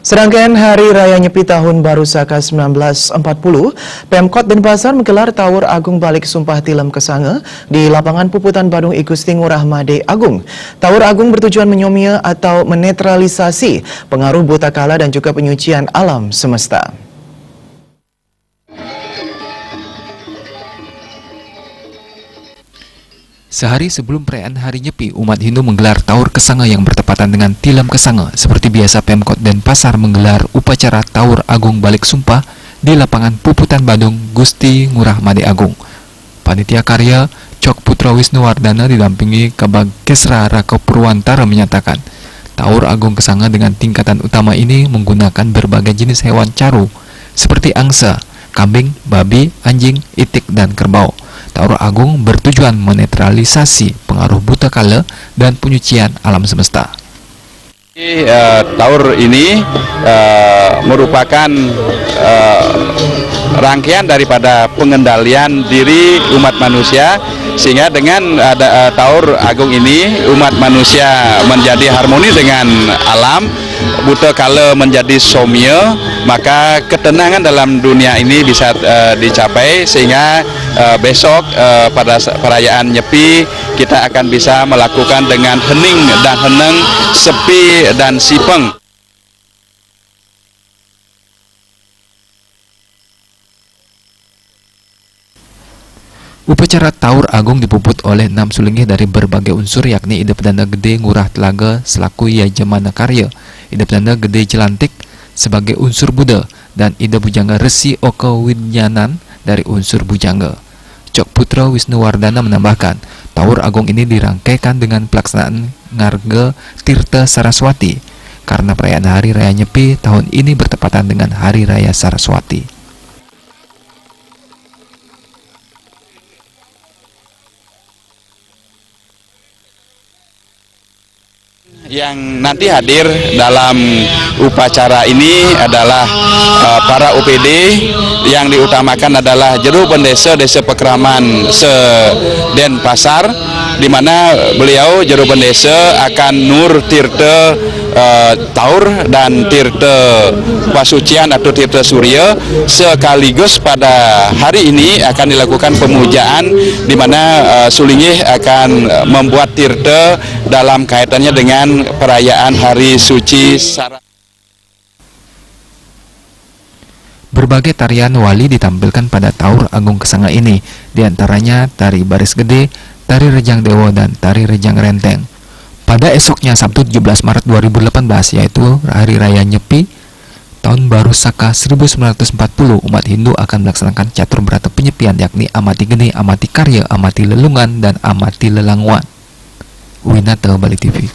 Serangkaian Hari Raya Nyepi Tahun Baru Saka 1940, Pemkot Denpasar menggelar Taur Agung Balik Sumpah Tilem Kesange di lapangan Puputan Badung I Gusti Ngurah Made Agung. Taur Agung bertujuan menyomia atau menetralisasi pengaruh buta kala dan juga penyucian alam semesta. Sehari sebelum perayaan Hari Nyepi, umat Hindu menggelar Taur Kesange yang bertepatan dengan Tilem Kesange. Seperti biasa, Pemkot Denpasar menggelar upacara Taur Agung Balik Sumpah di lapangan Puputan Badung Gusti Ngurah Made Agung. Panitia Karya Cok Putra Wisnuwardana didampingi Kabag Kesra Raka Purwantara menyatakan, Taur Agung Kesange dengan tingkatan utama ini menggunakan berbagai jenis hewan caru seperti angsa, kambing, babi, anjing, itik, dan kerbau. Taur Agung bertujuan menetralisasi pengaruh buta kala dan penyucian alam semesta. Taur ini merupakan rangkaian daripada pengendalian diri umat manusia, sehingga dengan ada Taur Agung ini umat manusia menjadi harmoni dengan alam, buta kala menjadi somya, maka ketenangan dalam dunia ini bisa dicapai, sehingga besok pada perayaan Nyepi kita akan bisa melakukan dengan hening dan heneng, sepi dan sipeng. Upacara Taur Agung dipuput oleh 6 sulinggih dari berbagai unsur, yakni Ida Pedanda Gede Ngurah Telaga selaku Yajamana Karya, Ida Pedanda Gede Jelantik sebagai unsur Buddha, dan Ida Bujangga Resi Oka Widnyanan dari unsur Bujangga. Cok Putra Wisnuwardana menambahkan, Taur Agung ini dirangkaikan dengan pelaksanaan Ngarga Tirta Saraswati karena perayaan Hari Raya Nyepi tahun ini bertepatan dengan Hari Raya Saraswati. Yang nanti hadir dalam upacara ini adalah para OPD, yang diutamakan adalah Juru Bendesa Desa Pekraman se-Denpasar, di mana beliau Juru Bendesa akan nur tirta Taur dan tirta pasucian atau tirta surya, sekaligus pada hari ini akan dilakukan pemujaan, di mana sulinggih akan membuat tirta dalam kaitannya dengan perayaan Hari Suci Sara. Berbagai tarian wali ditampilkan pada Taur Agung Kesange ini, diantaranya tari baris gede, tari rejang dewa, dan tari rejang renteng. Pada esoknya Sabtu 17 Maret 2018, yaitu Hari Raya Nyepi Tahun Baru Saka 1940, umat Hindu akan melaksanakan catur berata penyepian, yakni Amati Geni, Amati Karya, Amati Lelungan, dan Amati Lelangwan. Winata Bali TV.